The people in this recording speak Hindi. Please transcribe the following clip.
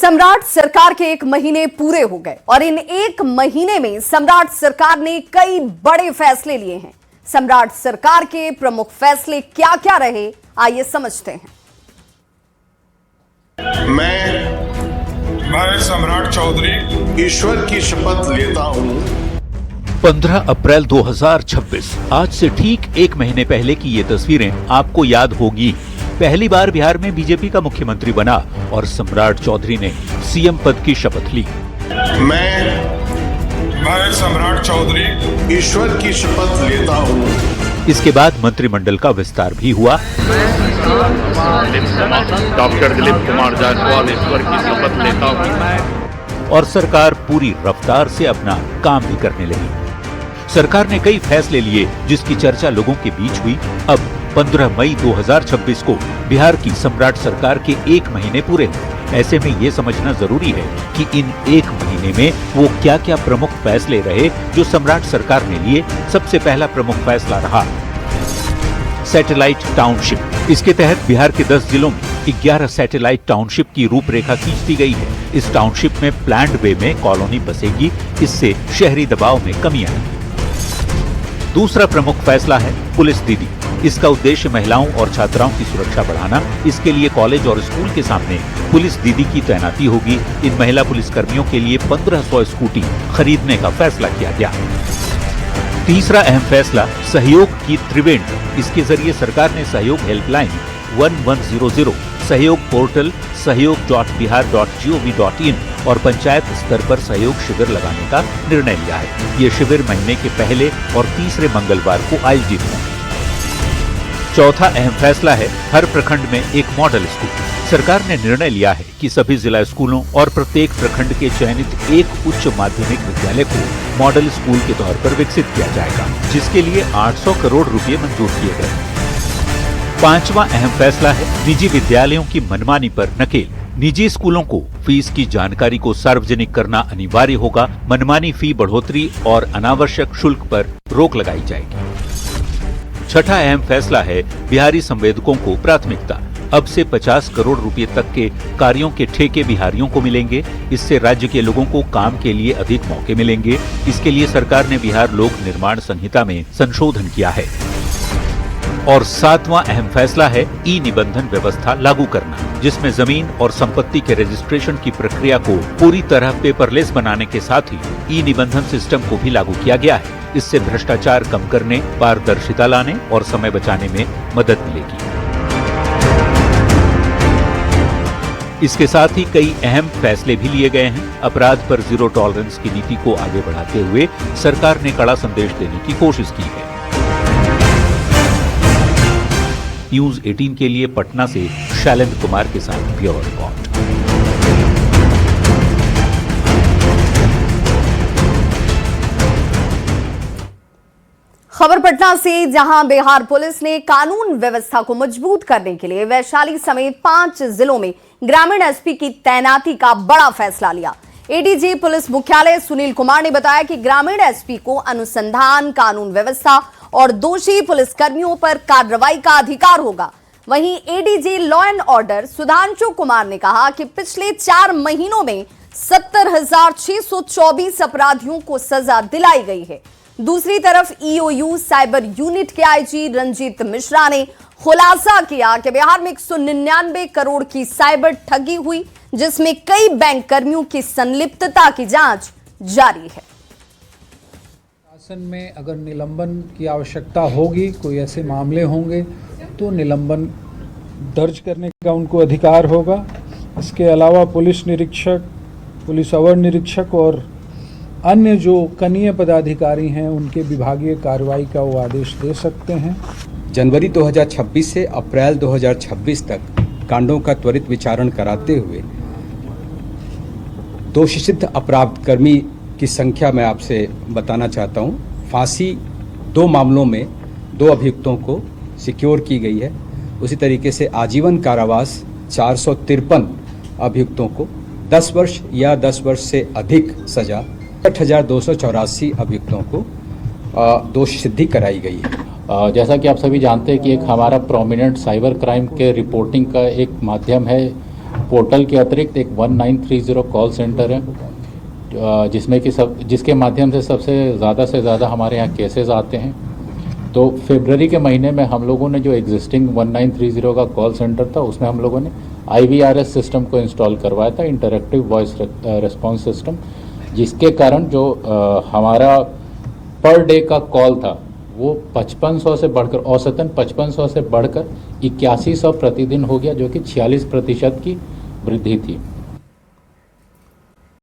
सम्राट सरकार के 1 महीने पूरे हो गए और इन 1 महीने में सम्राट सरकार ने कई बड़े फैसले लिए हैं। सम्राट सरकार के प्रमुख फैसले क्या क्या रहे, आइए समझते हैं। मैं सम्राट चौधरी ईश्वर की शपथ लेता हूँ। 15 अप्रैल 2026 आज से ठीक 1 महीने पहले की ये तस्वीरें आपको याद होगी। पहली बार बिहार में बीजेपी का मुख्यमंत्री बना और सम्राट चौधरी ने सीएम पद की शपथ ली। मैं सम्राट चौधरी ईश्वर की शपथ लेता हूँ। इसके बाद मंत्रिमंडल का विस्तार भी हुआ। डॉक्टर दिलीप कुमार जायसवाल ईश्वर की शपथ लेता हूँ। और सरकार पूरी रफ्तार से अपना काम भी करने लगी। सरकार ने कई फैसले लिए जिसकी चर्चा लोगों के बीच हुई। अब 15 मई 2026 को बिहार की सम्राट सरकार के 1 महीने पूरे हुए। ऐसे में ये समझना जरूरी है कि इन 1 महीने में वो क्या क्या प्रमुख फैसले रहे जो सम्राट सरकार ने लिए। सबसे पहला प्रमुख फैसला रहा सैटेलाइट टाउनशिप। इसके तहत बिहार के 10 जिलों में 11 सैटेलाइट टाउनशिप की रूपरेखा खींच दी गई है। इस टाउनशिप में प्लान्ड वे में कॉलोनी बसेगी, इससे शहरी दबाव में कमी आएगी। दूसरा प्रमुख फैसला है पुलिस दीदी। इसका उद्देश्य महिलाओं और छात्राओं की सुरक्षा बढ़ाना। इसके लिए कॉलेज और स्कूल के सामने पुलिस दीदी की तैनाती होगी। इन महिला पुलिसकर्मियों के लिए 1500 स्कूटी खरीदने का फैसला किया गया। तीसरा अहम फैसला सहयोग की त्रिवेणी। इसके जरिए सरकार ने सहयोग हेल्पलाइन 1100, सहयोग पोर्टल, सहयोग.bihar.gov.in और पंचायत स्तर पर सहयोग शिविर लगाने का निर्णय लिया है। ये शिविर महीने के पहले और तीसरे मंगलवार को आयोजित होंगे। चौथा अहम फैसला है हर प्रखंड में एक मॉडल स्कूल। सरकार ने निर्णय लिया है कि सभी जिला स्कूलों और प्रत्येक प्रखंड के चयनित एक उच्च माध्यमिक विद्यालय को मॉडल स्कूल के तौर पर विकसित किया जाएगा, जिसके लिए 800 करोड़ रुपए मंजूर किए गए। पांचवा अहम फैसला है निजी विद्यालयों की मनमानी पर नकेल। निजी स्कूलों को फीस की जानकारी को सार्वजनिक करना अनिवार्य होगा। मनमानी फी बढ़ोतरी और अनावश्यक शुल्क पर रोक लगाई जाएगी। छठा अहम फैसला है बिहारी संवेदकों को प्राथमिकता। अब से 50 करोड़ रुपए तक के कार्यों के ठेके बिहारियों को मिलेंगे। इससे राज्य के लोगों को काम के लिए अधिक मौके मिलेंगे। इसके लिए सरकार ने बिहार लोक निर्माण संहिता में संशोधन किया है। और सातवां अहम फैसला है ई निबंधन व्यवस्था लागू करना, जिसमें जमीन और संपत्ति के रजिस्ट्रेशन की प्रक्रिया को पूरी तरह पेपरलेस बनाने के साथ ही ई निबंधन सिस्टम को भी लागू किया गया है। इससे भ्रष्टाचार कम करने, पारदर्शिता लाने और समय बचाने में मदद मिलेगी। इसके साथ ही कई अहम फैसले भी लिए गए हैं। अपराध पर जीरो टॉलरेंस की नीति को आगे बढ़ाते हुए सरकार ने कड़ा संदेश देने की कोशिश की है। न्यूज 18 के लिए पटना से शैलेंद्र कुमार के साथ ब्यूरो रिपोर्ट। खबर पटना से, जहां बिहार पुलिस ने कानून व्यवस्था को मजबूत करने के लिए वैशाली समेत 5 जिलों में ग्रामीण एसपी की तैनाती का बड़ा फैसला लिया। एडीजी पुलिस मुख्यालय सुनील कुमार ने बताया कि ग्रामीण एसपी को अनुसंधान, कानून व्यवस्था और दोषी पुलिसकर्मियों पर कार्रवाई का अधिकार होगा। वहीं ADG law and order Sudhanshu Kumar ने कहा कि पिछले 4 महीनों में 70,624 अपराधियों को सजा दिलाई गई है। दूसरी तरफ ईओयू साइबर यूनिट के आईजी रंजीत मिश्रा ने खुलासा किया कि बिहार में 199 करोड़ की साइबर ठगी हुई, जिसमें कई बैंक कर्मियों की संलिप्तता की जांच जारी है। शासन में अगर निलंबन की आवश्यकता होगी, कोई ऐसे मामले होंगे तो निलंबन दर्ज करने का उनको अधिकार होगा। इसके अलावा पुलिस निरीक्षक, पुलिस अवर निरीक्षक और अन्य जो कनीय पदाधिकारी हैं उनके विभागीय कार्रवाई का वो आदेश दे सकते हैं। जनवरी 2026 से अप्रैल 2026 तक कांडों का त्वरित विचारण कराते हुए दोषसिद्ध अपराधकर्मी की संख्या मैं आपसे बताना चाहता हूं। फांसी 2 मामलों में 2 अभियुक्तों को सिक्योर की गई है। उसी तरीके से आजीवन कारावास 453 अभियुक्तों को, 10 वर्ष या 10 वर्ष से अधिक सजा 8,284 अभियुक्तों को दोष सिद्धि कराई गई है। जैसा कि आप सभी जानते हैं कि एक हमारा प्रोमिनेंट साइबर क्राइम के रिपोर्टिंग का एक माध्यम है पोर्टल के अतिरिक्त एक 1930 कॉल सेंटर है, जिसमें कि जिसके माध्यम से से ज़्यादा हमारे यहाँ केसेस आते हैं। तो फरवरी के महीने में हम लोगों ने जो एग्जिस्टिंग 1930 का कॉल सेंटर था, उसमें हम लोगों ने IVRS सिस्टम को इंस्टॉल करवाया था, इंटरैक्टिव वॉइस रिस्पॉन्स सिस्टम, जिसके कारण जो हमारा पर डे का कॉल था वो 5500 से बढ़कर औसतन 5500 से बढ़कर 8100 प्रतिदिन हो गया, जो कि 46% की वृद्धि थी।